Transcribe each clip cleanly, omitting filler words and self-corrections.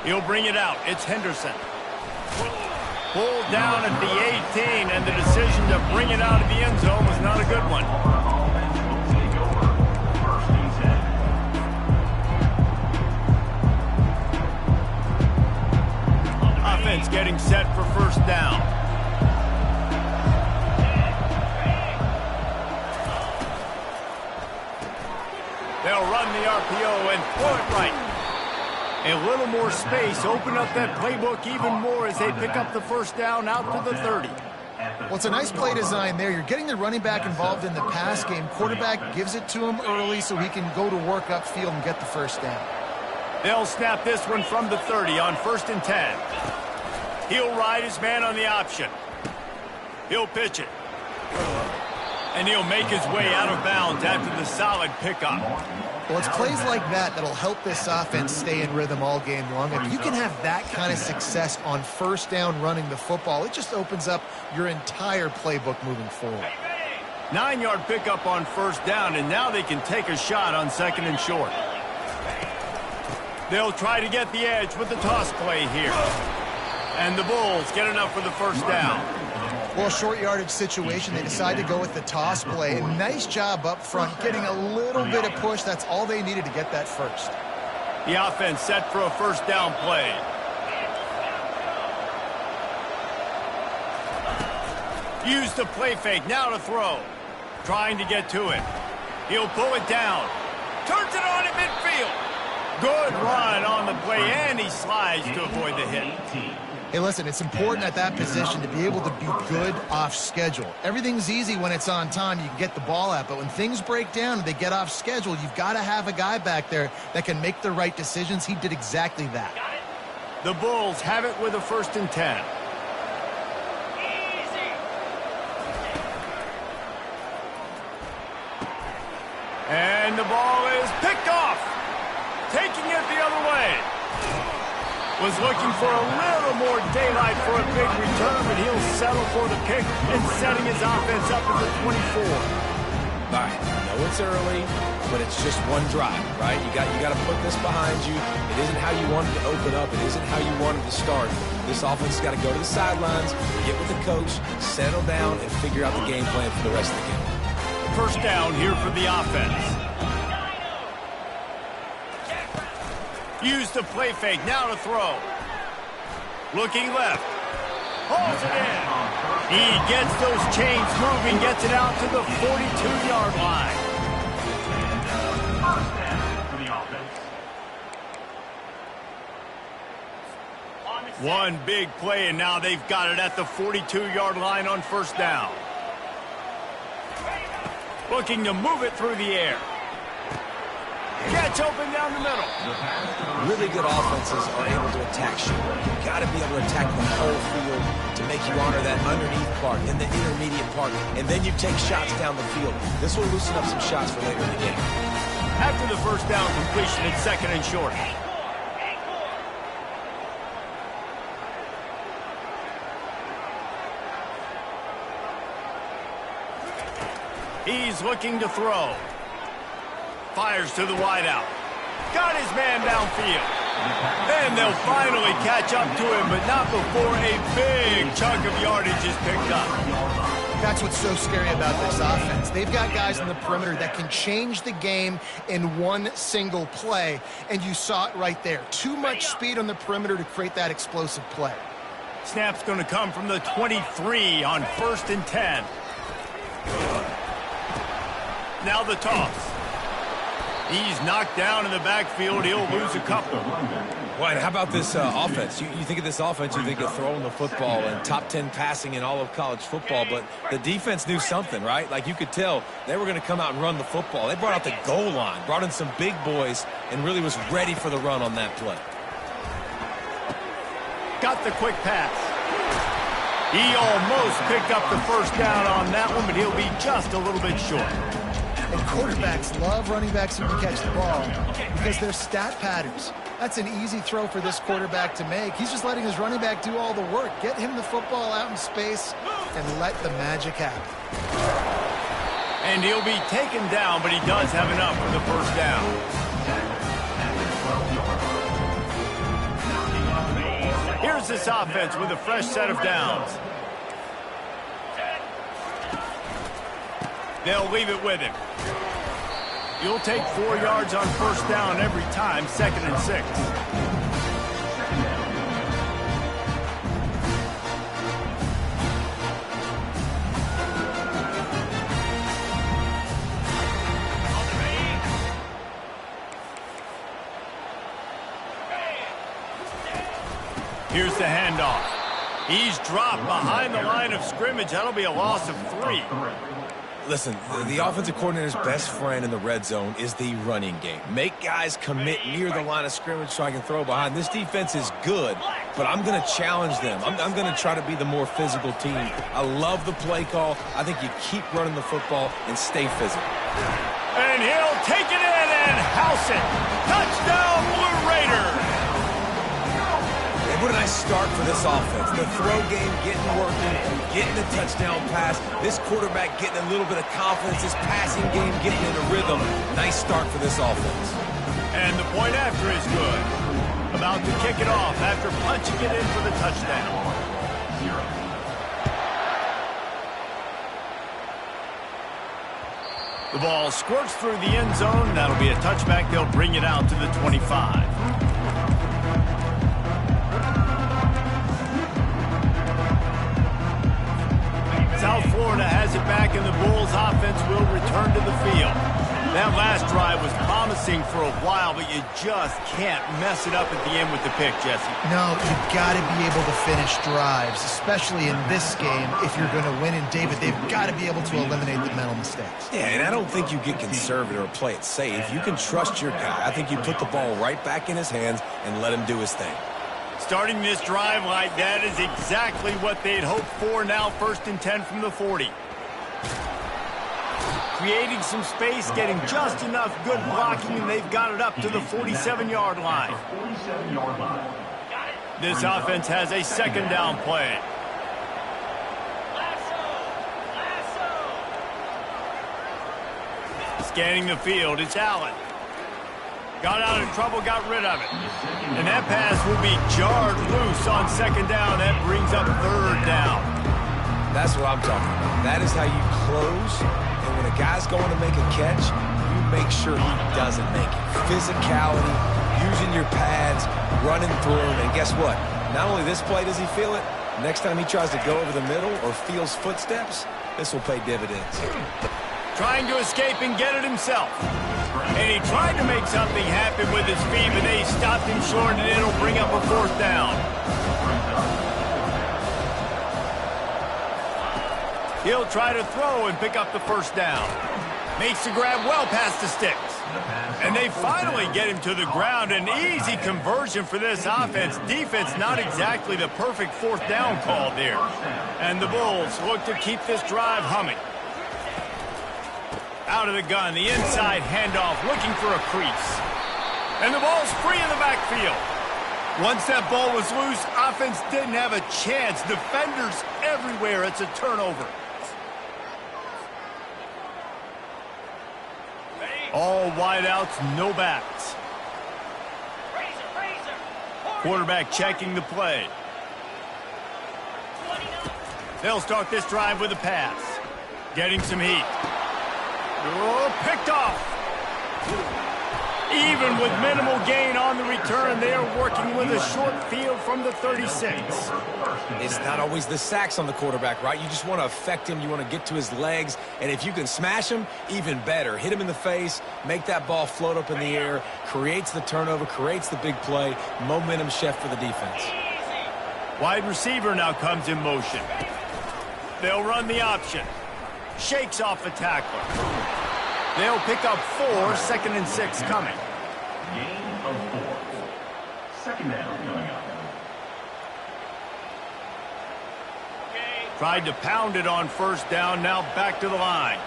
He'll bring it out. It's Henderson. Pulled down at the 18, and the decision to bring it out of the end zone was not a good one. Offense getting set for first down. They'll run the RPO and throw it right. A little more space, open up that playbook even more as they pick up the first down out to the 30. Well, it's a nice play design there. You're getting the running back involved in the pass game. Quarterback gives it to him early so he can go to work upfield and get the first down. They'll snap this one from the 30 on 1st and 10. He'll ride his man on the option. He'll pitch it. And he'll make his way out of bounds after the solid pickup. Well, it's plays like that that'll help this offense stay in rhythm all game long. If you can have that kind of success on first down running the football, it just opens up your entire playbook moving forward. 9-yard pickup on first down, and now they can take a shot on 2nd and short. They'll try to get the edge with the toss play here. And the Bulls get enough for the first down. Well, short yardage situation, they decide to go with the toss play. Nice job up front, getting a little bit of push. That's all they needed to get that first. The offense set for a first down play. Use the play fake, now to throw. Trying to get to it. He'll pull it down. Turns it on at midfield. Good run on the play, and he slides to avoid the hit. Hey, listen, it's important at that position to be able to be good off schedule. Everything's easy when it's on time. You can get the ball out, but when things break down and they get off schedule, you've got to have a guy back there that can make the right decisions. He did exactly that. The Bulls have it with a 1st and 10. And the ball is picked off. Taking it the other way. Was looking for a little more daylight for a big return, but he'll settle for the pick and setting his offense up at the 24. All right, I know it's early, but it's just one drive, right? You got to put this behind you. It isn't how you wanted to open up. It isn't how you wanted to start. This offense has got to go to the sidelines, get with the coach, settle down, and figure out the game plan for the rest of the game. First down here for the offense. Use the play fake, now to throw. Looking left. Pulls it in. He gets those chains moving, gets it out to the 42-yard line. One big play, and now they've got it at the 42-yard line on first down. Looking to move it through the air. Catch open down the middle. Really good offenses are able to attack you. You've got to be able to attack the whole field to make you honor that underneath part and the intermediate part, and then you take shots down the field. This will loosen up some shots for later in the game. After the first down completion, it's 2nd and short. He's looking to throw. Fires to the wideout. Got his man downfield. And they'll finally catch up to him, but not before a big chunk of yardage is picked up. That's what's so scary about this offense. They've got guys in the perimeter that can change the game in one single play, and you saw it right there. Too much speed on the perimeter to create that explosive play. Snap's going to come from the 23 on 1st and 10. Now the toss. He's knocked down in the backfield. He'll lose a couple. Boy, how about this offense? You think of this offense, you think of throwing the football and top 10 passing in all of college football, but the defense knew something, right? Like you could tell they were going to come out and run the football. They brought out the goal line, brought in some big boys, and really was ready for the run on that play. Got the quick pass. He almost picked up the first down on that one, but he'll be just a little bit short. And quarterbacks love running backs who can catch the ball because they're stat patterns. That's an easy throw for this quarterback to make. He's just letting his running back do all the work. Get him the football out in space and let the magic happen. And he'll be taken down, but he does have enough for the first down. here's this offense with a fresh set of downs. They'll leave it with him. You'll take 4 yards on first down every time, 2nd and 6. Here's the handoff. He's dropped behind the line of scrimmage. That'll be a loss of 3. Listen, the offensive coordinator's best friend in the red zone is the running game. Make guys commit near the line of scrimmage so I can throw behind. This defense is good, but I'm going to challenge them. I'm going to try to be the more physical team. I love the play call. I think you keep running the football and stay physical. And he'll take it in and house it. Touchdown, Blue Raiders. What a nice start for this offense. The throw game getting working, getting the touchdown pass. This quarterback getting a little bit of confidence. This passing game getting in a rhythm. Nice start for this offense. And the point after is good. About to kick it off after punching it in for the touchdown. The ball squirts through the end zone. That'll be a touchback. They'll bring it out to the 25. South Florida has it back, and the Bulls offense will return to the field. That last drive was promising for a while, but you just can't mess it up at the end with the pick, Jesse. No, you've got to be able to finish drives, especially in this game. If you're going to win, and David, they've got to be able to eliminate the mental mistakes. Yeah, and I don't think you get conservative or play it safe. You can trust your guy. I think you put the ball right back in his hands and let him do his thing. Starting this drive like that is exactly what they'd hoped for. Now 1st and 10 from the 40. Creating some space, getting just enough good blocking, and they've got it up to the 47-yard line. This offense has a 2nd down play. Scanning the field, it's Allen. Got out of trouble, got rid of it. And that pass will be jarred loose on 2nd down. That brings up 3rd down. That's what I'm talking about. That is how you close. And when a guy's going to make a catch, you make sure he doesn't make it. Physicality, using your pads, running through him. And guess what? Not only this play does he feel it, next time he tries to go over the middle or feels footsteps, this will pay dividends. Trying to escape and get it himself. And he tried to make something happen with his feet, but they stopped him short, and it'll bring up a 4th down. He'll try to throw and pick up the 1st down. Makes the grab well past the sticks. And they finally get him to the ground. An easy conversion for this offense. Defense not exactly the perfect 4th down call there. And the Bulls look to keep this drive humming. Out of the gun, the inside handoff, looking for a crease. And the ball's free in the backfield. Once that ball was loose, offense didn't have a chance. Defenders everywhere. It's a turnover. All wideouts, no backs. Quarterback checking the play. They'll start this drive with a pass. Getting some heat. Oh, picked off. Even with minimal gain on the return, they are working with a short field from the 36. It's not always the sacks on the quarterback, right? You just want to affect him. You want to get to his legs. And if you can smash him, even better. Hit him in the face, make that ball float up in the air, creates the turnover, creates the big play. Momentum shift for the defense. Wide receiver now comes in motion. They'll run the option. Shakes off the tackler. They'll pick up 4, 2nd and 6 coming. Gain of 4. 2nd down coming up. Tried to pound it on 1st down, now back to the line.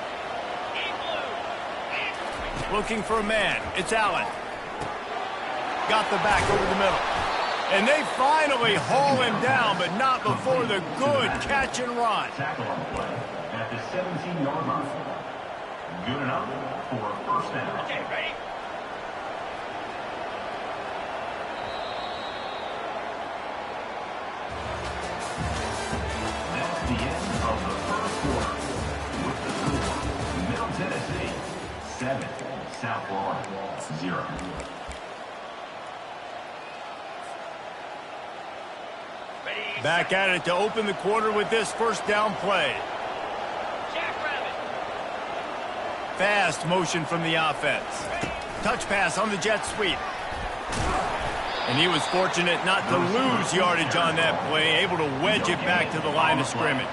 Looking for a man. It's Allen. Got the back over the middle. And they finally haul him down, but not before the good catch and run. Tackle on the play at the 17-yard line. Good enough for a 1st down. Okay, ready? the end of the first quarter. With the score, Middle Tennessee 7, South Florida 0. Back at it to open the quarter with this first down play. Fast motion from the offense. Touch pass on the jet sweep. And he was fortunate not to lose yardage on that play, able to wedge it back to the line of scrimmage.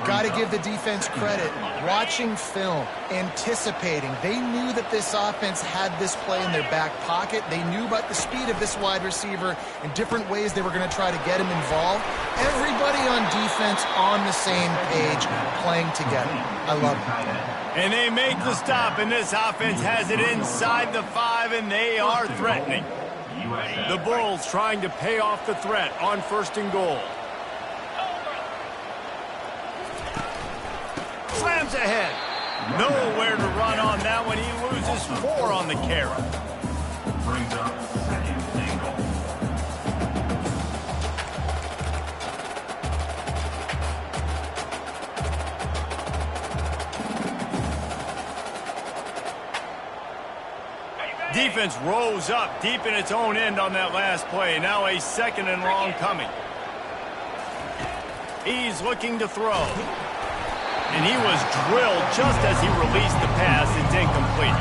Got to give the defense credit. Watching film, anticipating. They knew that this offense had this play in their back pocket. They knew about the speed of this wide receiver and different ways they were going to try to get him involved. Everybody on defense on the same page, playing together. I love it. And they make the stop, and this offense has it inside the 5, and they are threatening. The Bulls trying to pay off the threat on 1st and goal. Slams ahead. Nowhere to run on that one. He loses 4 on the carry. Brings up 2nd and goal. Defense rose up deep in its own end on that last play. Now a 2nd and long coming. He's looking to throw. And he was drilled just as he released the pass. It's incomplete.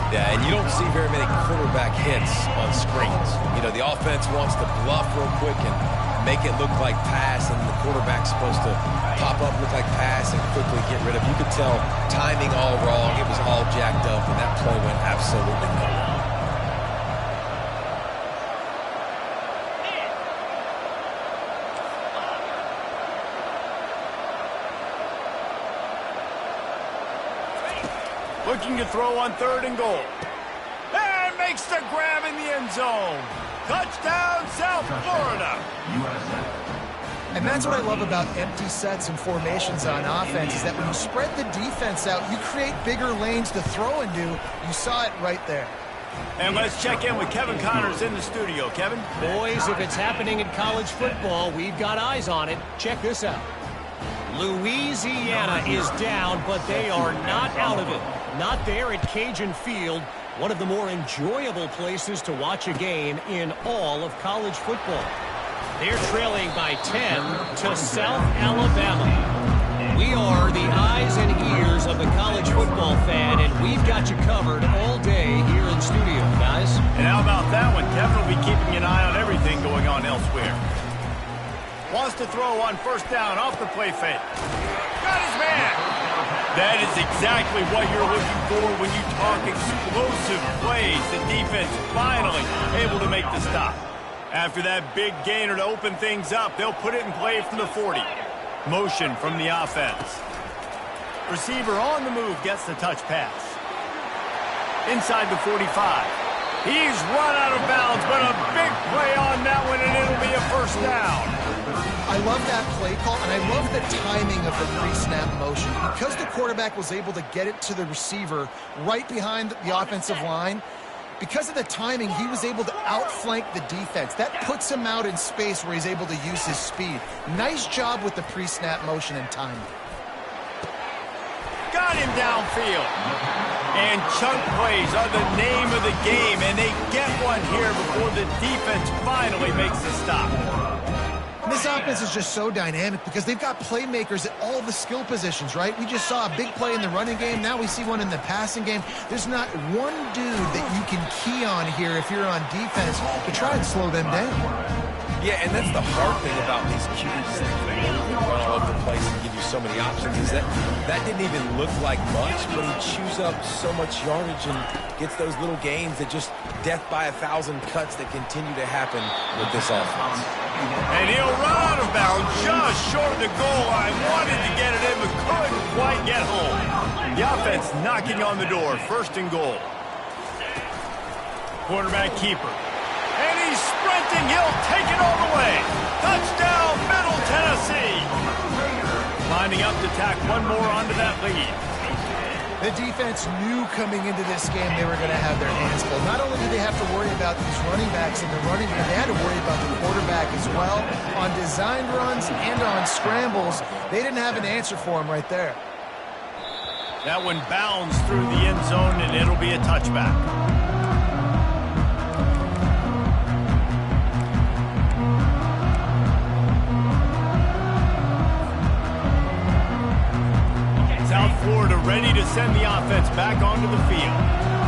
Yeah, and you don't see very many quarterback hits on screens. You know, the offense wants to bluff real quick and make it look like pass, and the quarterback's supposed to pop up, look like pass, and quickly get rid of it. You could tell timing all wrong. It was all jacked up, and that play went absolutely nowhere. Looking to throw on 3rd and goal. And makes the grab in the end zone. Touchdown, South Florida. And that's what I love about empty sets and formations on offense, is that when you spread the defense out, you create bigger lanes to throw into. You saw it right there. And let's check in with Kevin Connors in the studio. Kevin? Boys, if it's happening in college football, we've got eyes on it. Check this out. Louisiana is down, but they are not out of it. Not there at Cajun Field, one of the more enjoyable places to watch a game in all of college football. They're trailing by 10 to South Alabama. We are the eyes and ears of the college football fan, and we've got you covered all day here in studio, guys. And how about that one? Kevin will be keeping an eye on everything going on elsewhere. Wants to throw on 1st down off the play fake. Got his man. That is exactly what you're looking for when you talk explosive plays. The defense finally able to make the stop. After that big gainer to open things up, they'll put it in play from the 40. Motion from the offense. Receiver on the move gets the touch pass. Inside the 45. He's run out of bounds, but a big play on that one, and it'll be a 1st down. I love that play call, and I love the timing of the pre-snap motion. Because the quarterback was able to get it to the receiver right behind the offensive line, because of the timing, he was able to outflank the defense. That puts him out in space where he's able to use his speed. Nice job with the pre-snap motion and timing. Got him downfield. And chunk plays are the name of the game, and they get one here before the defense finally makes the stop. And this offense is just so dynamic because they've got playmakers at all the skill positions, right? We just saw a big play in the running game. Now we see one in the passing game. There's not one dude that you can key on here if you're on defense to try and slow them down. Yeah, and that's the hard thing about these QBs that can move and run all over the place and give you so many options, is that didn't even look like much, but he chews up so much yardage and gets those little gains that just death by 1,000 cuts that continue to happen with this offense. And he'll run out of bounds just short of the goal line. Wanted to get it in, but couldn't quite get home. The offense knocking on the door. 1st and goal. Quarterback keeper. And he's sprinting. He'll take it all the way. Touchdown, Middle Tennessee. Lining up to tack one more onto that lead. The defense knew coming into this game they were going to have their hands full. Not only did they have to worry about these running backs in the running game, they had to worry about the quarterback as well. On designed runs and on scrambles, they didn't have an answer for him right there. That one bounds through the end zone, and it'll be a touchback. South Florida ready to send the offense back onto the field.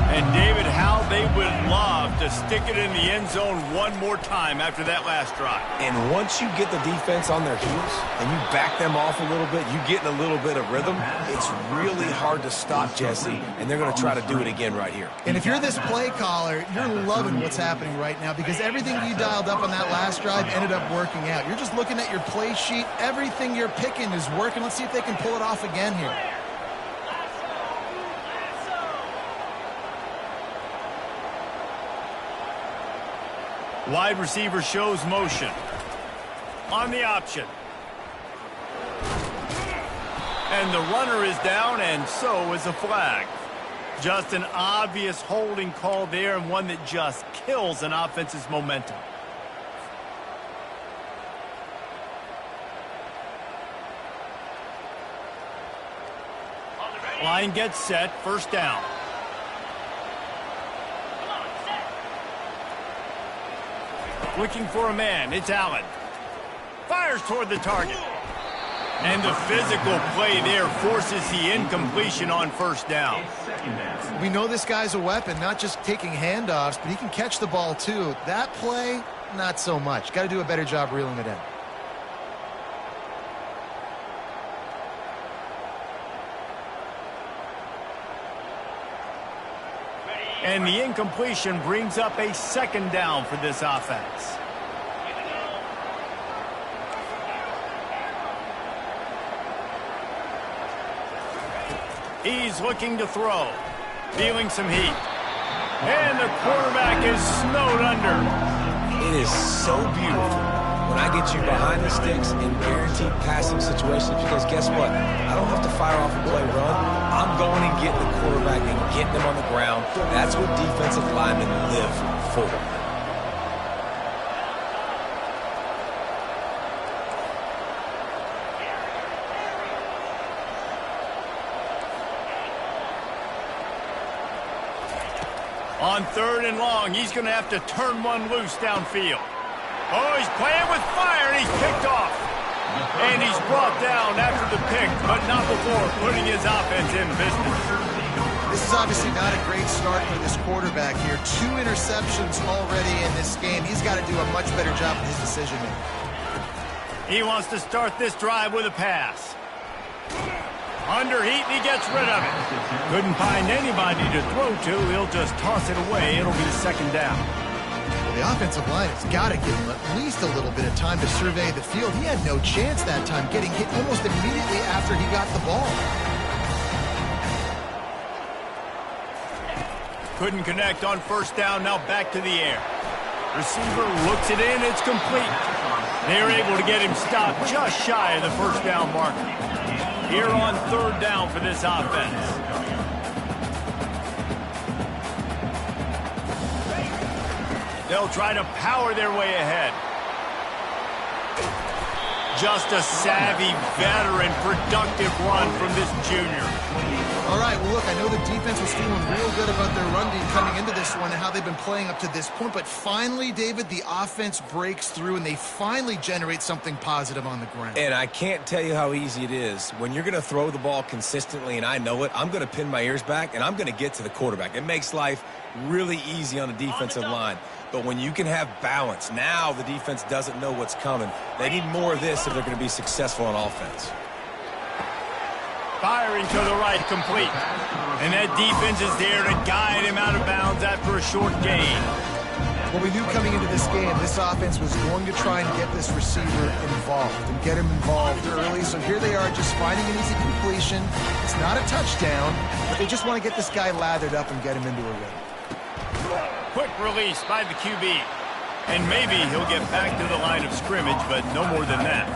And David, how they would love to stick it in the end zone one more time after that last drive. And once you get the defense on their heels and you back them off a little bit, you get in a little bit of rhythm, it's really hard to stop, Jesse, and they're going to try to do it again right here. And if you're this play caller, you're loving what's happening right now because everything you dialed up on that last drive ended up working out. You're just looking at your play sheet. Everything you're picking is working. Let's see if they can pull it off again here. Wide receiver shows motion. On the option. And the runner is down, and so is a flag. Just an obvious holding call there, and one that just kills an offense's momentum. Line gets set, first down. Looking for a man, it's Allen. Fires toward the target. And the physical play there forces the incompletion on first down. We know this guy's a weapon, not just taking handoffs, but he can catch the ball too. That play, not so much. Got to do a better job reeling it in. And the incompletion brings up a second down for this offense. He's looking to throw. Feeling some heat. And the quarterback is snowed under. It is so beautiful when I get you behind the sticks in guaranteed passing situations, because guess what? I don't have to fire off and play run. I'm going and getting the quarterback and getting him on the ground. That's what defensive linemen live for. On third and long, he's going to have to turn one loose downfield. Oh, he's playing with fire, and he's picked off. And he's brought down after the pick, but not before putting his offense in business. This is obviously not a great start for this quarterback here. 2 interceptions already in this game. He's got to do a much better job with his decision-making. He wants to start this drive with a pass. Under heat, and he gets rid of it. Couldn't find anybody to throw to. He'll just toss it away. It'll be the second down. Well, the offensive line has got to give him at least a little bit of time to survey the field. He had no chance that time, getting hit almost immediately after he got the ball. Couldn't connect on first down. Now back to the air. Receiver looks it in. It's complete. They're able to get him stopped just shy of the first down marker. Here on third down for this offense. They'll try to power their way ahead. Just a savvy, veteran, productive run from this junior. All right, well, look, I know the defense was feeling real good about their run game coming into this one and how they've been playing up to this point, but finally, David, the offense breaks through and they finally generate something positive on the ground. And I can't tell you how easy it is. When you're going to throw the ball consistently, and I know it, I'm going to pin my ears back, and I'm going to get to the quarterback. It makes life really easy on the defensive line. But when you can have balance, now the defense doesn't know what's coming. They need more of this if they're going to be successful on offense. Firing to the right, complete. And that defense is there to guide him out of bounds after a short gain. Well, we knew coming into this game, this offense was going to try and get this receiver involved and get him involved early. So here they are just finding an easy completion. It's not a touchdown, but they just want to get this guy lathered up and get him into a rhythm. Quick release by the QB. And maybe he'll get back to the line of scrimmage, but no more than that.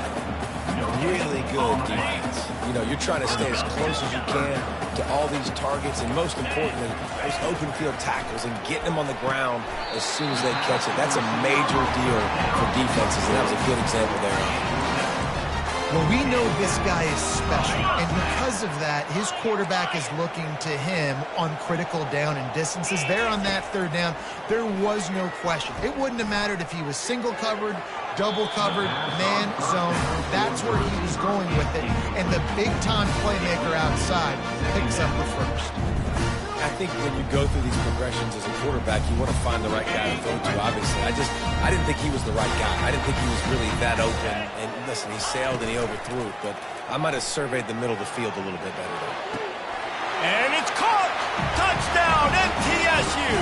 really good defense. You know, you're trying to stay as close as you can to all these targets, and most importantly, those open field tackles and getting them on the ground as soon as they catch it. That's a major deal for defenses, and that was a good example there. Well, we know this guy is special, and because of that, his quarterback is looking to him on critical down and distances. There on that third down, there was no question. It wouldn't have mattered if he was single covered, double covered, man, zone. That's where he was going with it, and the big-time playmaker outside picks up the first. I think when you go through these progressions as a quarterback, you want to find the right guy to throw to, obviously. I didn't think he was the right guy. I didn't think he was really that open. And listen, he sailed and he overthrew it, but I might have surveyed the middle of the field a little bit better, though. And it's caught! Touchdown, NTSU!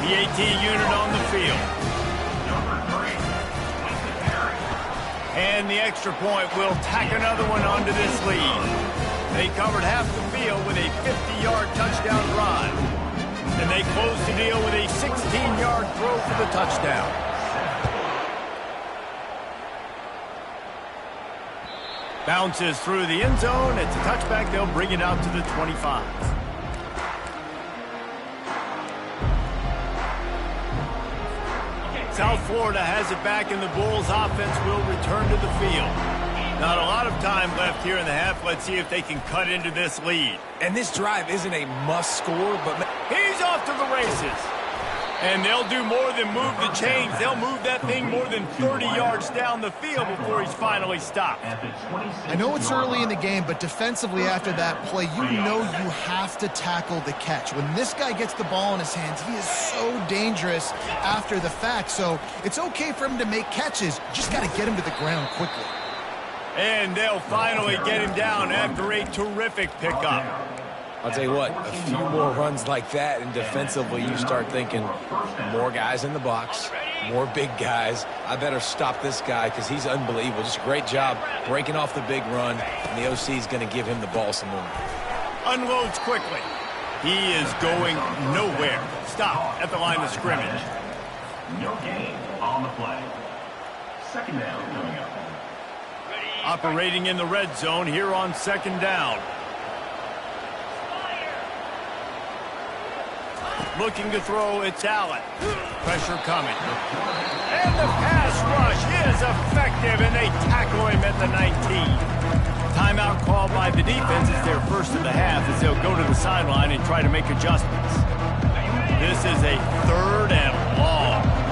The 18 unit on the field. And the extra point will tack another one onto this lead. They covered half the field with a 50-yard touchdown drive. And they closed the deal with a 16-yard throw for the touchdown. Bounces through the end zone. It's a touchback. They'll bring it out to the 25. South Florida has it back, and the Bulls offense will return to the field. Not a lot of time left here in the half. Let's see if they can cut into this lead. And this drive isn't a must score, but He's off to the races. And they'll do more than move the chains. They'll move that thing more than 30 yards down the field before he's finally stopped. I know it's early in the game, but defensively after that play, you know you have to tackle the catch. When this guy gets the ball in his hands, he is so dangerous after the fact. So it's okay for him to make catches. Just got to get him to the ground quickly. And they'll finally get him down after a terrific pickup. I'll tell you what, a few more runs like that, and defensively you start thinking more guys in the box, more big guys. I better stop this guy because he's unbelievable. Just a great job breaking off the big run, and the OC is going to give him the ball some more. Unloads quickly. He is going nowhere. Stop at the line of scrimmage. No gain on the play. Second down coming up. Operating in the red zone here on second down. Looking to throw, it's Allen. Pressure coming. And the pass rush is effective, and they tackle him at the 19. Timeout called by the defense is their first of the half as they'll go to the sideline and try to make adjustments. This is a third and long.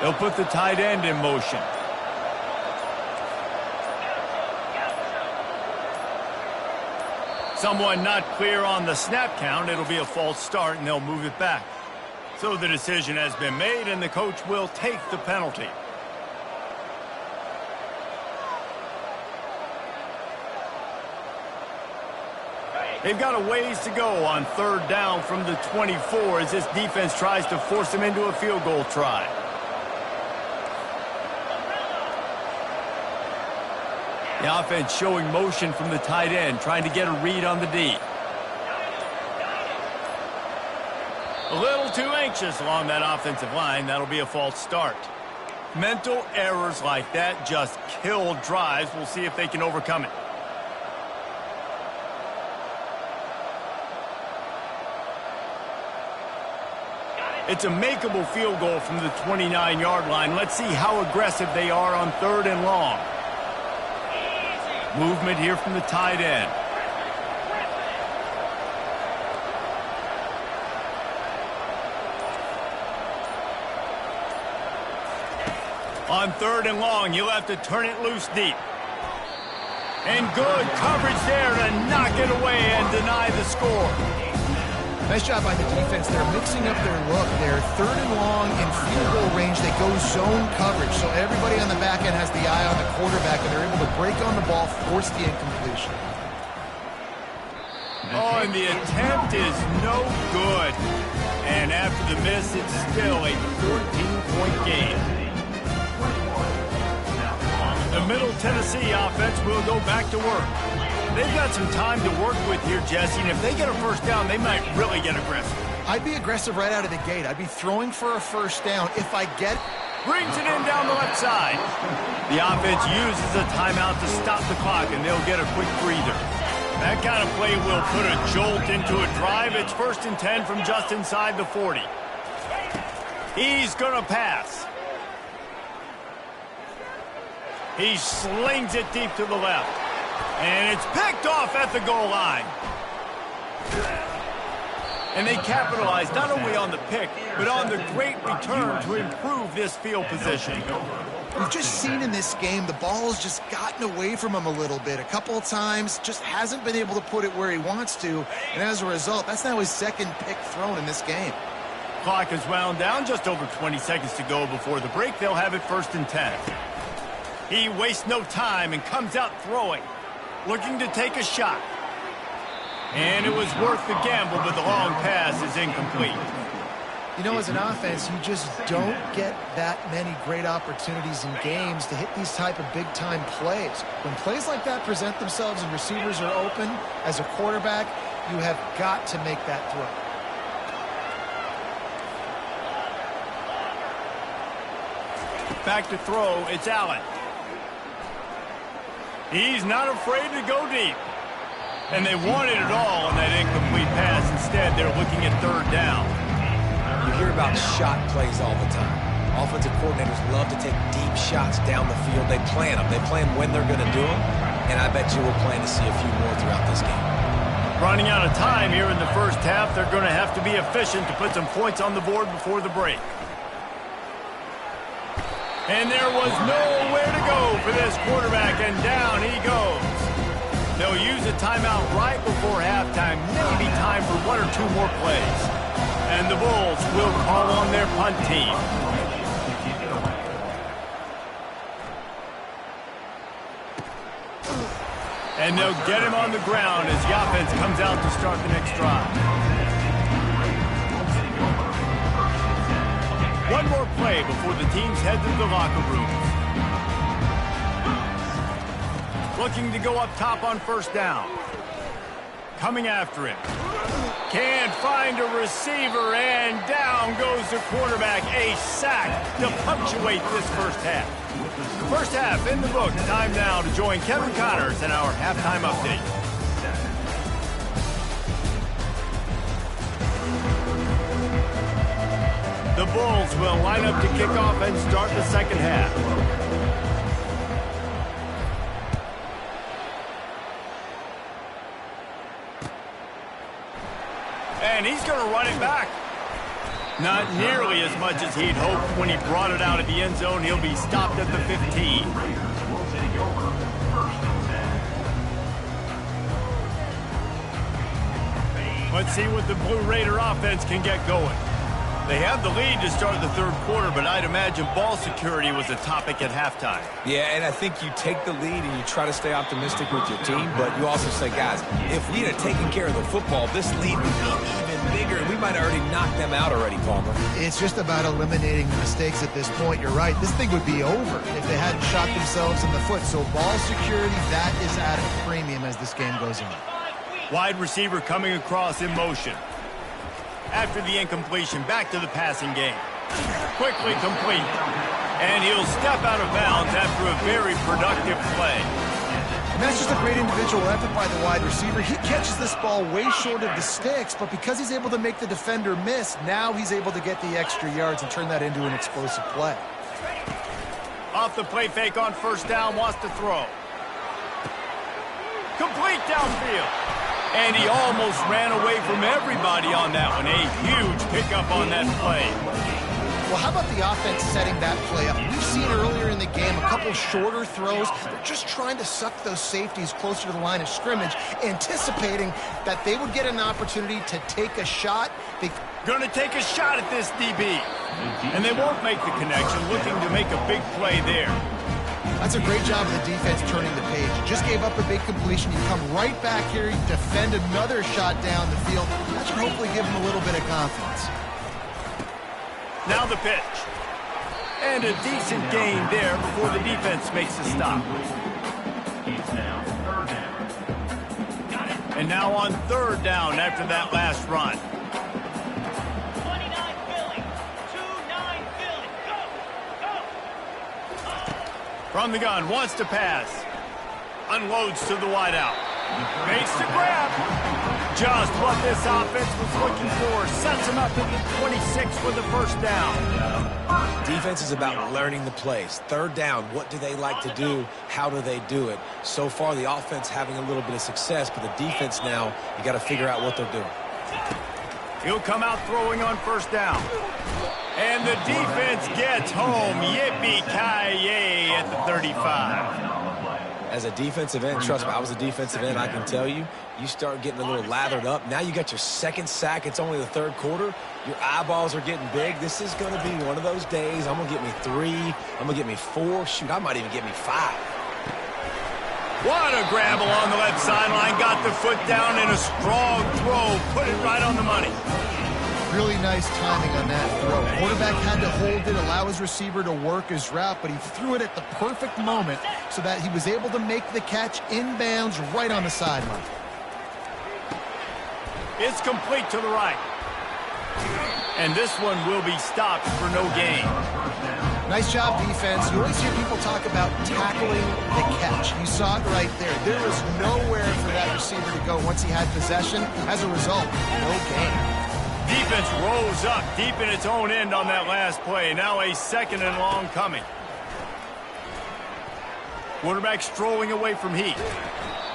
They'll put the tight end in motion. Someone not clear on the snap count. It'll be a false start, and they'll move it back. So the decision has been made, and the coach will take the penalty. They've got a ways to go on third down from the 24 as this defense tries to force them into a field goal try. The offense showing motion from the tight end, trying to get a read on the D. A little too anxious along that offensive line. That'll be a false start. Mental errors like that just kill drives. We'll see if they can overcome it. It's a makeable field goal from the 29-yard line. Let's see how aggressive they are on third and long. Movement here from the tight end. On third and long, you'll have to turn it loose deep. And good coverage there to knock it away and deny the score. Nice job by the defense. They're mixing up their look. They're third and long in field goal range. They go zone coverage. So everybody on the back end has the eye on the quarterback, and they're able to break on the ball, force the incompletion. Oh, and the attempt is no good. And after the miss, it's still a 14-point game. The Middle Tennessee offense will go back to work. They've got some time to work with here, Jesse, and if they get a first down, they might really get aggressive. I'd be aggressive right out of the gate. I'd be throwing for a first down. If I get... Brings it in down the left side. The offense uses a timeout to stop the clock, and they'll get a quick breather. That kind of play will put a jolt into a drive. It's 1st and 10 from just inside the 40. He's going to pass. He slings it deep to the left. And it's picked off at the goal line. And they capitalize not only on the pick, but on the great return to improve this field position. We've just seen in this game the ball has just gotten away from him a little bit. A couple of times, just hasn't been able to put it where he wants to. And as a result, that's now his 2nd pick thrown in this game. Clock is wound down, just over 20 seconds to go before the break. They'll have it 1st and 10. He wastes no time and comes out throwing, looking to take a shot. And it was worth the gamble, but the long pass is incomplete. You know, as an offense, you just don't get that many great opportunities in games to hit these type of big-time plays. When plays like that present themselves and receivers are open, as a quarterback, you have got to make that throw. Back to throw, it's Allen. He's not afraid to go deep. And they wanted it all on that incomplete pass. Instead, they're looking at 3rd down. You hear about shot plays all the time. Offensive coordinators love to take deep shots down the field. They plan them. They plan when they're going to do them. And I bet you we'll plan to see a few more throughout this game. Running out of time here in the first half, they're going to have to be efficient to put some points on the board before the break. And there was nowhere to go for this quarterback, and down he goes. They'll use a timeout right before halftime, maybe time for 1 or 2 more plays. And the Bulls will call on their punt team. And they'll get him on the ground as the offense comes out to start the next drive. One more play before the teams head to the locker rooms. Looking to go up top on 1st down. Coming after him. Can't find a receiver, and down goes the quarterback. A sack to punctuate this first half. First half in the books. Time now to join Kevin Connors in our halftime update. The Bulls will line up to kick off and start the second half. And he's going to run it back. Not nearly as much as he'd hoped when he brought it out of the end zone. He'll be stopped at the 15. Let's see what the Blue Raider offense can get going. They have the lead to start the 3rd quarter, but I'd imagine ball security was a topic at halftime. Yeah, and I think you take the lead and you try to stay optimistic with your team, but you also say, guys, if we had taken care of the football, this lead would be even bigger, and we might have already knocked them out already, Palmer. It's just about eliminating the mistakes at this point. You're right. This thing would be over if they hadn't shot themselves in the foot. So ball security, that is at a premium as this game goes on. Wide receiver coming across in motion. After the incompletion, back to the passing game. Quickly complete. And he'll step out of bounds after a very productive play. And that's just a great individual effort by the wide receiver. He catches this ball way short of the sticks, but because he's able to make the defender miss, now he's able to get the extra yards and turn that into an explosive play. Off the play fake on 1st down, wants to throw. Complete downfield. And he almost ran away from everybody on that one. A huge pickup on that play. Well, how about the offense setting that play up? We've seen earlier in the game a couple shorter throws. They're just trying to suck those safeties closer to the line of scrimmage, anticipating that they would get an opportunity to take a shot. Going to take a shot at this DB. And they won't make the connection, looking to make a big play there. That's a great job of the defense turning the page. You just gave up a big completion. You come right back here, you defend another shot down the field. That should hopefully give them a little bit of confidence. Now the pitch. And a decent gain there before the defense makes a stop. It's now third down. And now on third down after that last run. 29 Philly. 2-9 Philly. Go. From the gun, wants to pass. Unloads to the wideout. Makes the grab. Just what this offense was looking for. Sets him up at the 26 for the first down. Defense is about learning the plays. Third down, what do they like to do? How do they do it? So far, the offense having a little bit of success, but the defense now, you got to figure out what they're doing. He'll come out throwing on first down. And the defense gets home. Yippee-ki-yay at the 35. As a defensive end, trust me, I was a defensive end, I can tell you, you start getting a little lathered up. Now you got your second sack. It's only the third quarter. Your eyeballs are getting big. This is going to be one of those days. I'm going to get me 3. I'm going to get me 4. Shoot, I might even get me 5. What a grab along the left sideline. Got the foot down in a strong throw. Put it right on the money. Really nice timing on that throw. Quarterback had to hold it, allow his receiver to work his route, but he threw it at the perfect moment so that he was able to make the catch inbounds right on the sideline. It's complete to the right. And this one will be stopped for no gain. Nice job, defense. You always hear people talk about tackling the catch. You saw it right there. There was nowhere for that receiver to go once he had possession. As a result, no gain. Defense rose up deep in its own end on that last play. Now a second and long coming. Quarterback strolling away from Heat.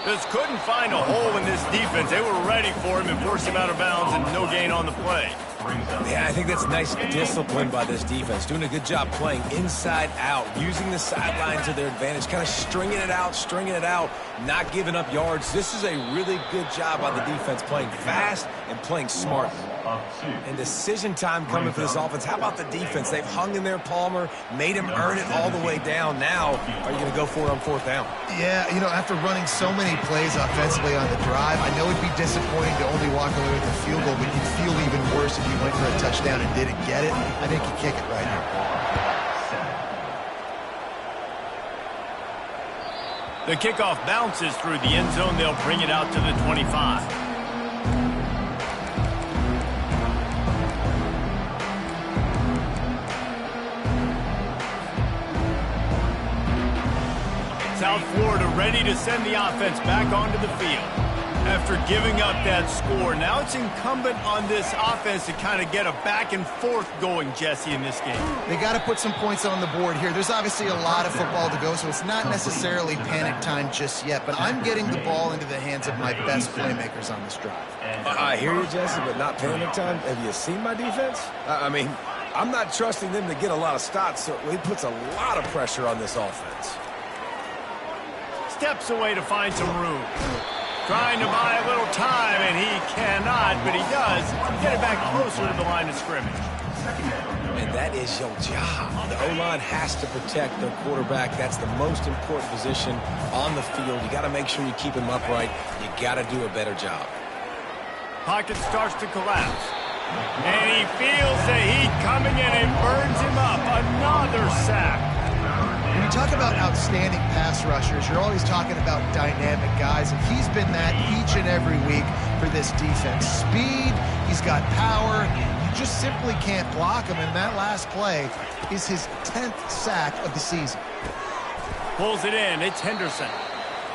Just couldn't find a hole in this defense. They were ready for him and forced him out of bounds, and no gain on the play. Yeah, I think that's nice discipline by this defense. Doing a good job playing inside out, using the sideline to their advantage, kind of stringing it out, not giving up yards. This is a really good job by the defense, playing fast and playing smart. And decision time coming for this offense. How about the defense? They've hung in there, Palmer, made him earn it all the way down. Now, are you going to go for it on fourth down? Yeah, you know, after running so many plays offensively on the drive, I know it'd be disappointing to only walk away with a field goal, but you'd feel even worse if you went for a touchdown and didn't get it. I think you kick it right here. The kickoff bounces through the end zone. They'll bring it out to the 25. South Florida ready to send the offense back onto the field. After giving up that score, now it's incumbent on this offense to kind of get a back and forth going, Jesse, in this game. They got to put some points on the board here. There's obviously a lot of football to go, so it's not necessarily panic time just yet, but I'm getting the ball into the hands of my best playmakers on this drive. I hear you, Jesse, but not panic time. Have you seen my defense? I mean, I'm not trusting them to get a lot of stops, so he puts a lot of pressure on this offense. Steps away to find some room. Trying to buy a little time, and he cannot, but he does get it back closer to the line of scrimmage. And that is your job. The O-line has to protect their quarterback. That's the most important position on the field. You got to make sure you keep him upright. You got to do a better job. Pocket starts to collapse. And he feels the heat coming in and burns him up. Another sack. When you talk about outstanding pass rushers, you're always talking about dynamic guys, and he's been that each and every week for this defense. Speed, he's got power, you just simply can't block him, and that last play is his 10th sack of the season. Pulls it in, it's Henderson.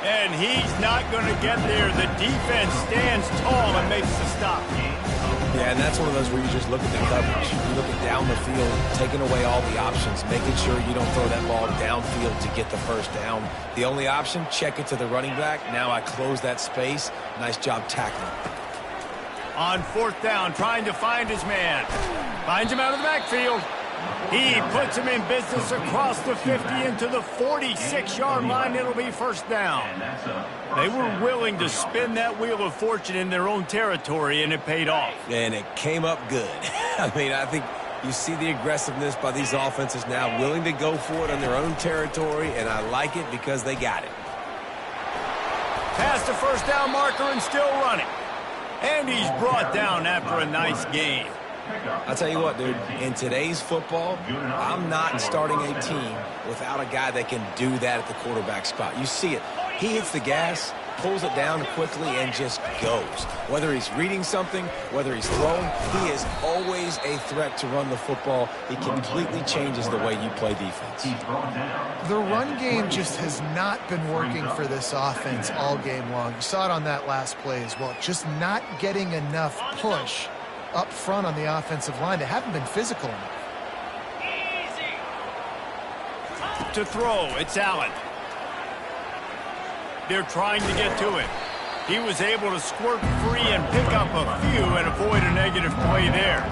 And he's not going to get there. The defense stands tall and makes the stop. Yeah, and that's one of those where you just look at the coverage. You look at down the field, taking away all the options, making sure you don't throw that ball downfield to get the first down. The only option, check it to the running back. Now I close that space. Nice job tackling. On fourth down, trying to find his man. Finds him out of the backfield. He puts him in business across the 50 into the 46-yard line. It'll be first down. They were willing to spin that wheel of fortune in their own territory, and it paid off. And it came up good. I mean, I think you see the aggressiveness by these offenses now, willing to go for it on their own territory, and I like it because they got it. Past the first down marker and still running. And he's brought down after a nice gain. I'll tell you what, dude, in today's football, I'm not starting a team without a guy that can do that at the quarterback spot. You see it. He hits the gas, pulls it down quickly, and just goes. Whether he's reading something, whether he's throwing, he is always a threat to run the football. He completely changes the way you play defense. The run game just has not been working for this offense all game long. You saw it on that last play as well. Just not getting enough push up front on the offensive line. They haven't been physical enough. To throw, it's Allen. They're trying to get to it. He was able to squirt free and pick up a few and avoid a negative play there.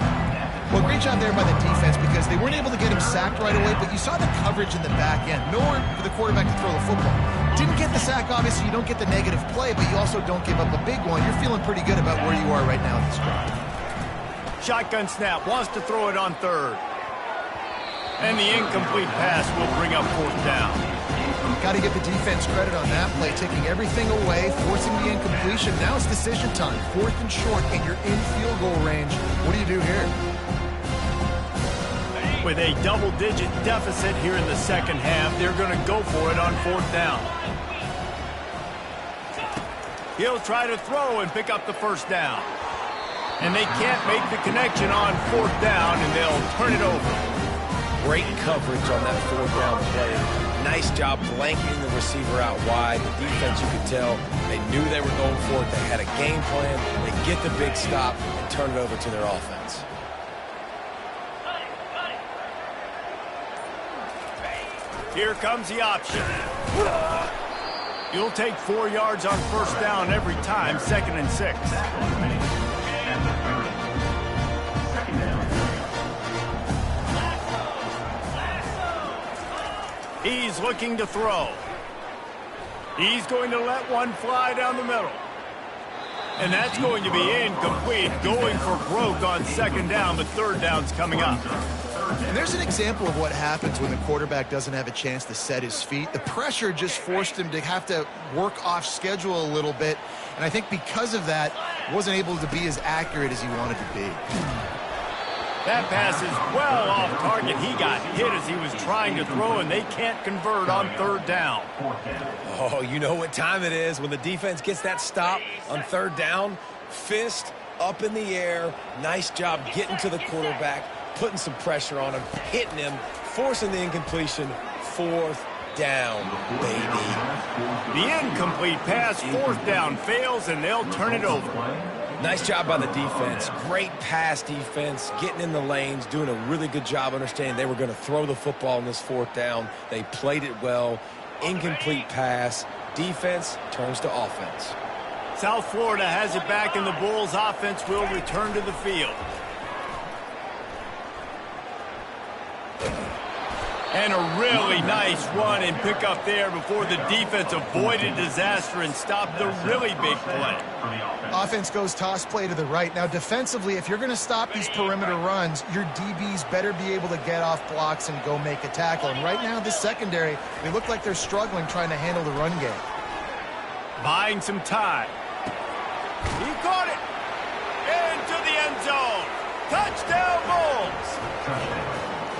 Well, great job there by the defense because they weren't able to get him sacked right away, but you saw the coverage in the back end. Nowhere for the quarterback to throw the football. Didn't get the sack, obviously. You don't get the negative play, but you also don't give up a big one. You're feeling pretty good about where you are right now in this drive. Shotgun snap, wants to throw it on third. And the incomplete pass will bring up fourth down. Got to give the defense credit on that play, taking everything away, forcing the incompletion. Now it's decision time. Fourth and short, and you're in field goal range. What do you do here? With a double-digit deficit here in the second half, they're going to go for it on fourth down. He'll try to throw and pick up the first down. And they can't make the connection on fourth down, and they'll turn it over. Great coverage on that fourth down play. Nice job blanketing the receiver out wide. The defense, you could tell, they knew they were going for it. They had a game plan. They get the big stop and turn it over to their offense. Here comes the option. You'll take 4 yards on first down every time, 2nd and 6. He's looking to throw. He's going to let one fly down the middle. And that's going to be incomplete, going for broke on second down, but third down's coming up. And there's an example of what happens when the quarterback doesn't have a chance to set his feet. The pressure just forced him to have to work off schedule a little bit. And I think because of that, wasn't able to be as accurate as he wanted to be. That pass is well off target. He got hit as he was trying to throw, and they can't convert on third down. Oh, you know what time it is when the defense gets that stop on third down. Fist up in the air. Nice job getting to the quarterback, putting some pressure on him, hitting him, forcing the incompletion. Fourth down, baby. The incomplete pass, fourth down, fails, and they'll turn it over. Nice job by the defense. Great pass defense, getting in the lanes, doing a really good job understanding they were going to throw the football in this fourth down. They played it well. Incomplete pass. Defense turns to offense. South Florida has it back, and the Bulls offense will return to the field. And a really nice run and pick up there before the defense avoided disaster and stopped the really big play. Offense goes toss play to the right. Now, defensively, if you're going to stop these perimeter runs, your DBs better be able to get off blocks and go make a tackle. And right now, this secondary, they look like they're struggling trying to handle the run game. Buying some time. He caught it. Into the end zone. Touchdown, Bulls.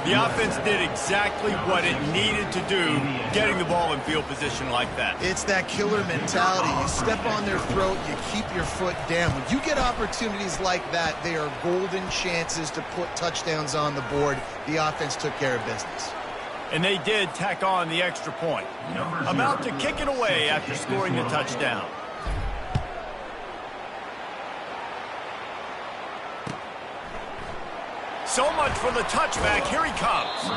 The offense did exactly what it needed to do, getting the ball in field position like that. It's that killer mentality. You step on their throat, you keep your foot down. When you get opportunities like that, they are golden chances to put touchdowns on the board. The offense took care of business. And they did tack on the extra point. About to kick it away after scoring the touchdown. So much for the touchback. Here he comes.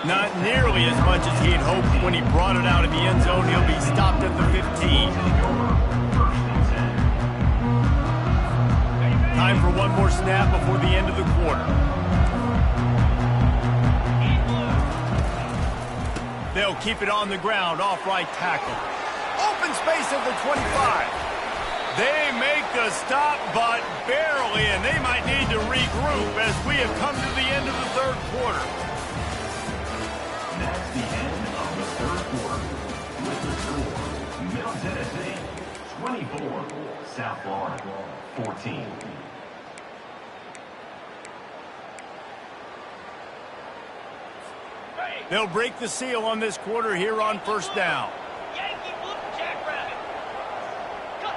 Not nearly as much as he'd hoped when he brought it out in the end zone. He'll be stopped at the 15. Time for one more snap before the end of the quarter. They'll keep it on the ground, off right tackle. Open space at the 25. They make the stop, but barely, and they might need to regroup as we have come to the end of the third quarter. That's the end of the third quarter. With the score, Middle Tennessee 24, South Florida 14. They'll break the seal on this quarter here on first down. Yankee Blue Jackrabbit. Cut.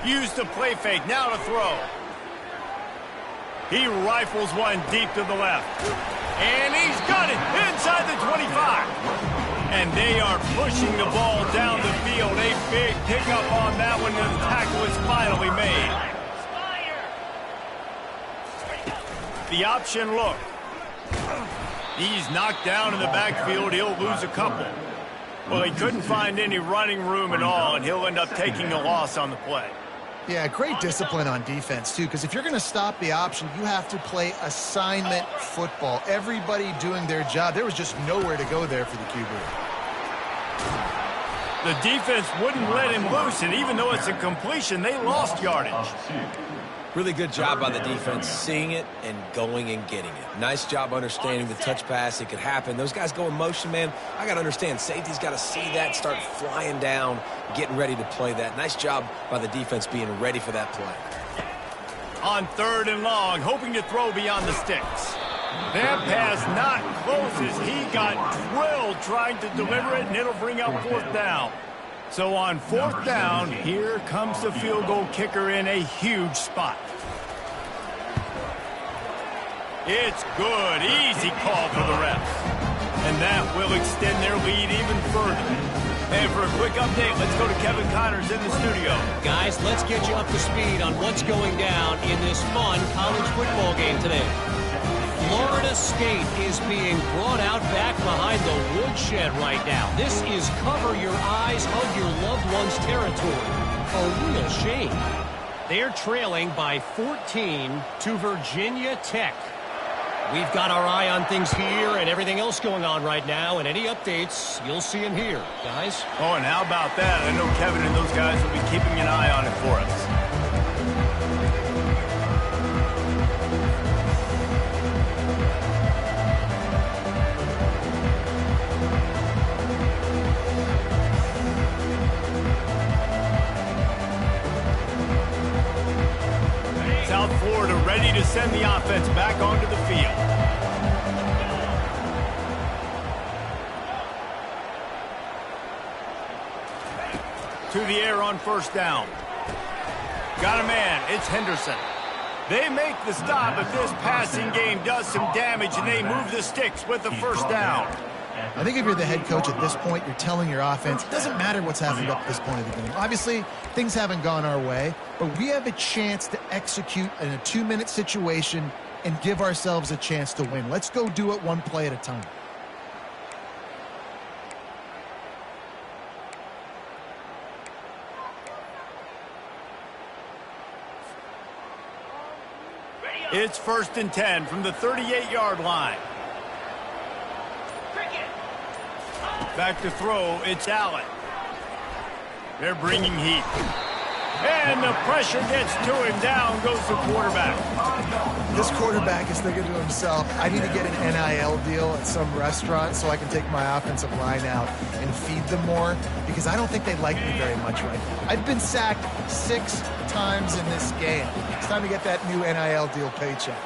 Used the play fake, now to throw. He rifles one deep to the left. And he's got it inside the 25. And they are pushing the ball down the field. A big pickup on that one, and the tackle is finally made. The option look. He's knocked down in the backfield. He'll lose a couple. Well, he couldn't find any running room at all, and he'll end up taking a loss on the play. Yeah, great discipline on defense, too, because if you're going to stop the option, you have to play assignment football. Everybody doing their job. There was just nowhere to go there for the QB. The defense wouldn't let him loose, and even though it's a completion, they lost yardage. Really good job by the defense, seeing it and going and getting it. Nice job understanding the touch pass. It could happen. Those guys go in motion, man. I got to understand, safety's got to see that, start flying down, getting ready to play that. Nice job by the defense being ready for that play. On 3rd and long, hoping to throw beyond the sticks. That pass not close as he got drilled trying to deliver it, and it'll bring up 4th down. So on 4th down, here comes the field goal kicker in a huge spot. It's good. Easy call for the refs. And that will extend their lead even further. And for a quick update, let's go to Kevin Connors in the studio. Guys, let's get you up to speed on what's going down in this fun college football game today. Florida State is being brought out back behind the woodshed right now. This is cover your eyes, hug your loved one's territory. A real shame. They're trailing by 14 to Virginia Tech. We've got our eye on things here and everything else going on right now, and any updates, you'll see them here, guys. Oh, and how about that? I know Kevin and those guys will be keeping an eye on it for us. South Florida ready to send the offense back onto the field. To the air on 1st down. Got a man. It's Henderson. They make the stop, but this passing game does some damage, and they move the sticks with the 1st down. I think if you're the head coach at this point, you're telling your offense, it doesn't matter what's happened up to this point of the game. Obviously, things haven't gone our way, but we have a chance to execute in a 2-minute situation and give ourselves a chance to win. Let's go do it one play at a time. It's 1st and 10 from the 38-yard line. Back to throw, it's Allen. They're bringing heat. And the pressure gets to him. Down goes the quarterback. This quarterback is thinking to himself, I need to get an NIL deal at some restaurant so I can take my offensive line out and feed them more, because I don't think they like me very much right now. I've been sacked 6 times in this game. It's time to get that new NIL deal paycheck.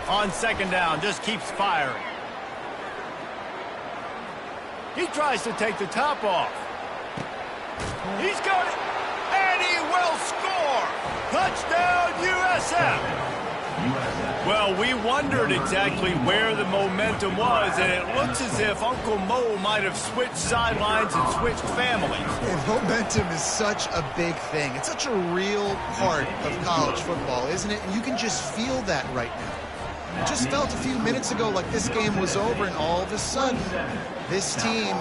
On 2nd down, just keeps firing. He tries to take the top off. He's got it, and he will score. Touchdown, USF. Well, we wondered exactly where the momentum was, and it looks as if Uncle Mo might have switched sidelines and switched families. And momentum is such a big thing. It's such a real part of college football, isn't it? And you can just feel that right now. It just felt a few minutes ago like this game was over, and all of a sudden, this team,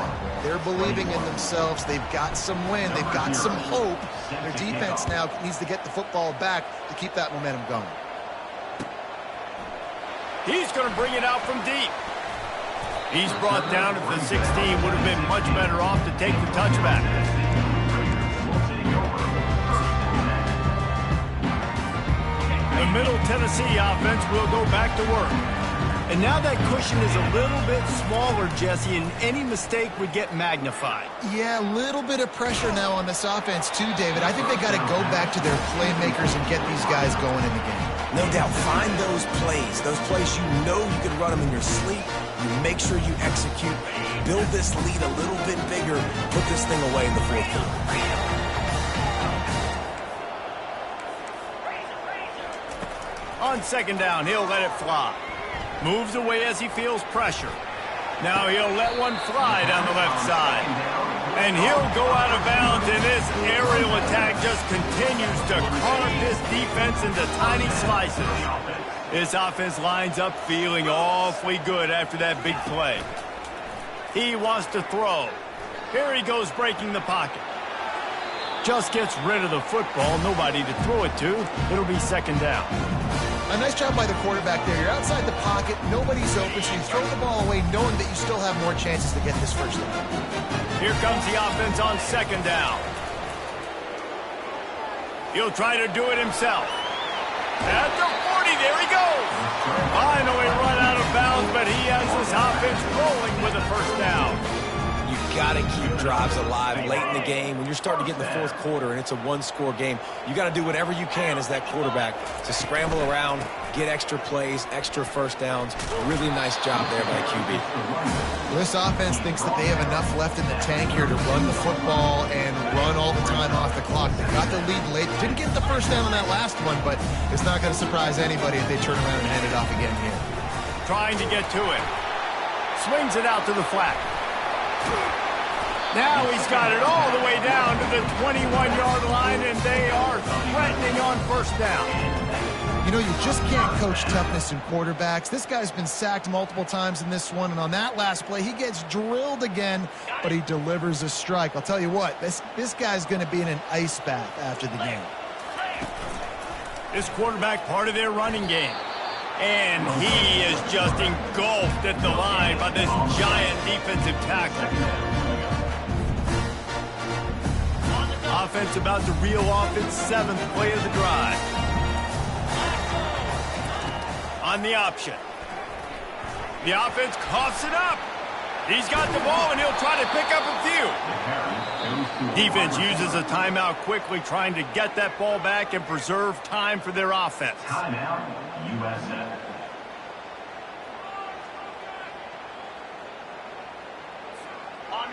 they're believing in themselves. They've got some wind. They've got some hope. Their defense now needs to get the football back to keep that momentum going. He's going to bring it out from deep. He's brought down at the 16. Would have been much better off to take the touchback. The Middle Tennessee offense will go back to work. And now that cushion is a little bit smaller, Jesse, and any mistake would get magnified. Yeah, a little bit of pressure now on this offense too, David. I think they got to go back to their playmakers and get these guys going in the game. No doubt, find those plays you know you can run them in your sleep. You make sure you execute, build this lead a little bit bigger, put this thing away in the fourth quarter. On second down, he'll let it fly. Moves away as he feels pressure. Now he'll let one fly down the left side. And he'll go out of bounds, and this aerial attack just continues to carve this defense into tiny slices. This offense lines up feeling awfully good after that big play. He wants to throw. Here he goes breaking the pocket. Just gets rid of the football, nobody to throw it to. It'll be second down. A nice job by the quarterback there. You're outside the pocket, nobody's open, so you throw the ball away knowing that you still have more chances to get this first down. Here comes the offense on second down. He'll try to do it himself. At the 40, there he goes. Finally run out of bounds, but he has this offense rolling with a first down. You've got to keep drives alive late in the game. When you're starting to get in the fourth quarter and it's a one-score game, you got to do whatever you can as that quarterback to scramble around, get extra plays, extra first downs. Really nice job there by QB. This offense thinks that they have enough left in the tank here to run the football and run all the time off the clock. They got the lead late. Didn't get the first down on that last one, but it's not going to surprise anybody if they turn around and hand it off again here. Trying to get to it. Swings it out to the flat. Now he's got it all the way down to the 21-yard line, and they are threatening on first down. You know, you just can't coach toughness in quarterbacks. This guy's been sacked multiple times in this one, and on that last play, he gets drilled again, but he delivers a strike. I'll tell you what, this guy's going to be in an ice bath after the game. This quarterback part of their running game. And he is just engulfed at the line by this giant defensive tackle. Offense about to reel off its 7th play of the drive. On the option. The offense coughs it up. He's got the ball, and he'll try to pick up a few. Defense uses a timeout quickly, trying to get that ball back and preserve time for their offense. Timeout, USA.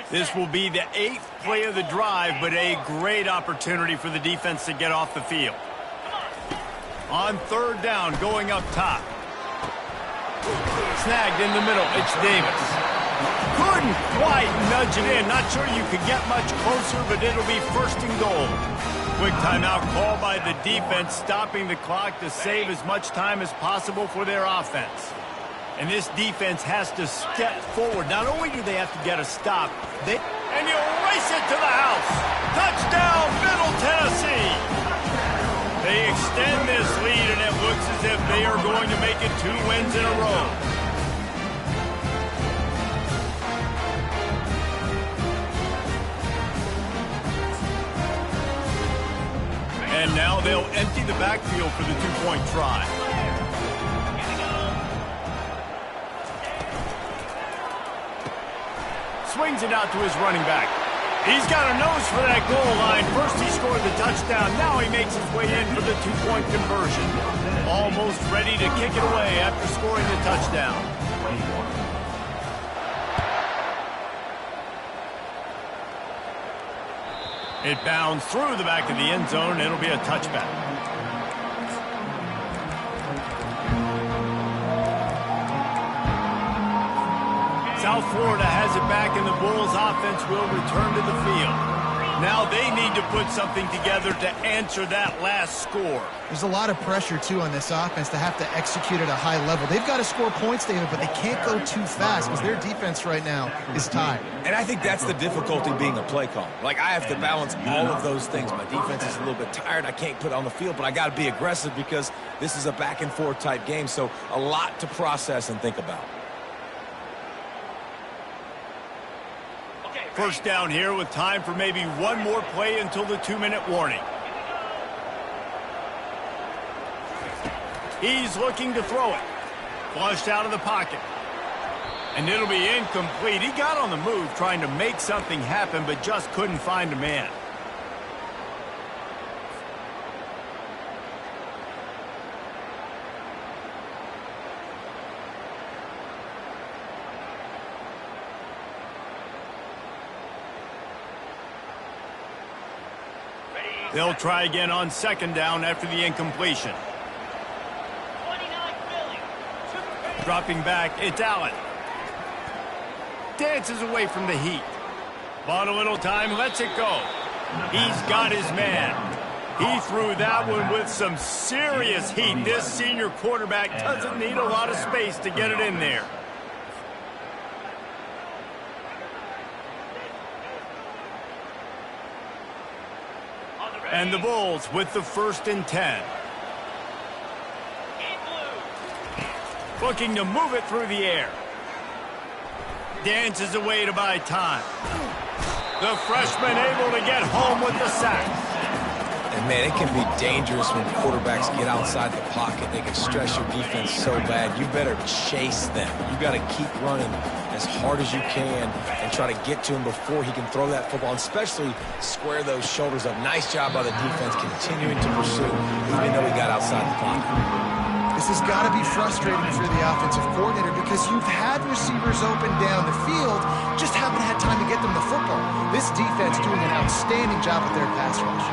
This will be the 8th play of the drive, but a great opportunity for the defense to get off the field. On third down, going up top. Snagged in the middle, it's Davis. Couldn't quite nudge it in. Not sure you could get much closer, but it'll be first and goal. Quick timeout call by the defense, stopping the clock to save as much time as possible for their offense. And this defense has to step forward. Not only do they have to get a stop, and he'll race it to the house. Touchdown, Middle Tennessee. They extend this lead, and it looks as if they are going to make it 2 wins in a row. And now they'll empty the backfield for the 2-point try. Swings it out to his running back. He's got a nose for that goal line. First he scored the touchdown. Now he makes his way in for the 2-point conversion. Almost ready to kick it away after scoring the touchdown. It bounds through the back of the end zone. It'll be a touchback. South Florida has it back, and the Bulls offense will return to the field. Now they need to put something together to answer that last score. There's a lot of pressure, too, on this offense to have to execute at a high level. They've got to score points, David, but they can't go too fast because their defense right now is tired. And I think that's the difficulty being a play caller. Like, I have to balance all of those things. My defense is a little bit tired. I can't put it on the field, but I got to be aggressive because this is a back-and-forth type game, so a lot to process and think about. First down here with time for maybe one more play until the 2-minute warning. He's looking to throw it. Flushed out of the pocket. And it'll be incomplete. He got on the move trying to make something happen, but just couldn't find a man. They'll try again on second down after the incompletion. 29 Philly. Dropping back, it's Allen. Dances away from the heat. Bought a little time, lets it go. He's got his man. He threw that one with some serious heat. This senior quarterback doesn't need a lot of space to get it in there. And the Bulls with the 1st and 10. Looking to move it through the air. Dances away to buy time. The freshman able to get home with the sack. And, man, it can be dangerous when quarterbacks get outside the pocket. They can stress your defense so bad. You better chase them. You got to keep running as hard as you can and try to get to him before he can throw that football, and especially square those shoulders up. Nice job by the defense continuing to pursue, even though he got outside the pocket. This has got to be frustrating for the offensive coordinator because you've had receivers open down the field, just haven't had time to get them the football. This defense doing an outstanding job with their pass rush.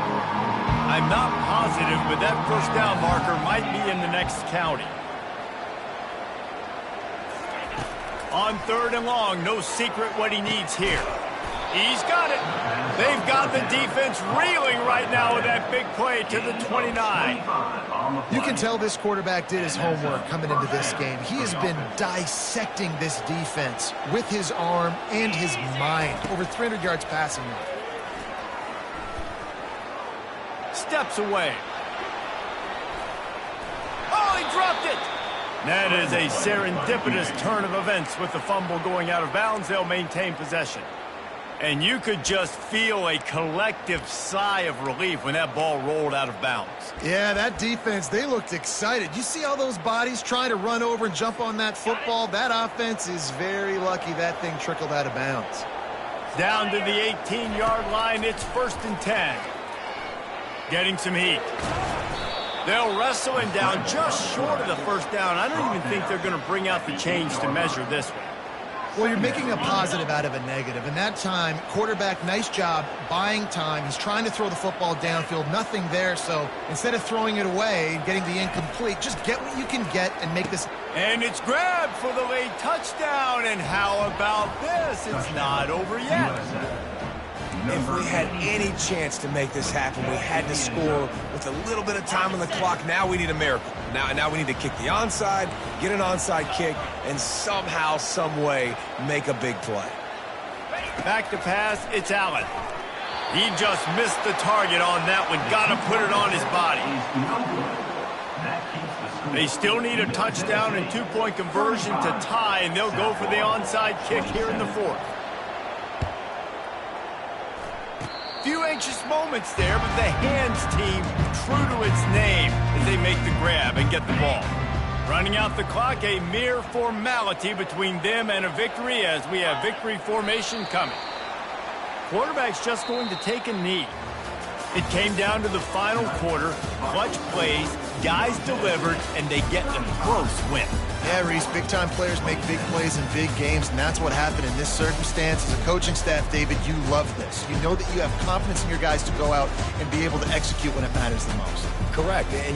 I'm not positive, but that first down marker might be in the next county. On 3rd and long, no secret what he needs here. He's got it. They've got the defense reeling right now with that big play to the 29. You can tell this quarterback did his homework coming into this game. He has been dissecting this defense with his arm and his mind. Over 300 yards passing. Steps away. Oh, he dropped it. That is a serendipitous turn of events with the fumble going out of bounds. They'll maintain possession. And you could just feel a collective sigh of relief when that ball rolled out of bounds. Yeah, that defense, they looked excited. You see all those bodies trying to run over and jump on that football? That offense is very lucky that thing trickled out of bounds. Down to the 18-yard line, it's 1st and 10. Getting some heat. They'll wrestle him down just short of the first down. I don't even think they're going to bring out the change to measure this one. Well, you're making a positive out of a negative. And that time, quarterback, nice job buying time. He's trying to throw the football downfield. Nothing there. So instead of throwing it away and getting the incomplete, just get what you can get and make this. And it's grabbed for the late touchdown. And how about this? It's not over yet. If we had any chance to make this happen, we had to score with a little bit of time on the clock. Now we need a miracle. Now we need to kick the onside, get an onside kick, and somehow, some way, make a big play. Back to pass, it's Allen. He just missed the target on that one. Got to put it on his body. They still need a touchdown and 2-point conversion to tie, and they'll go for the onside kick here in the 4th. Few anxious moments there, but the hands team true to its name as they make the grab and get the ball. Running out the clock, a mere formality between them and a victory as we have victory formation coming. Quarterback's just going to take a knee. It came down to the final quarter, clutch plays, guys delivered, and they get a close win. Yeah, Reese, big-time players make big plays in big games, and that's what happened in this circumstance. As a coaching staff, David, you love this. You know that you have confidence in your guys to go out and be able to execute when it matters the most. Correct. And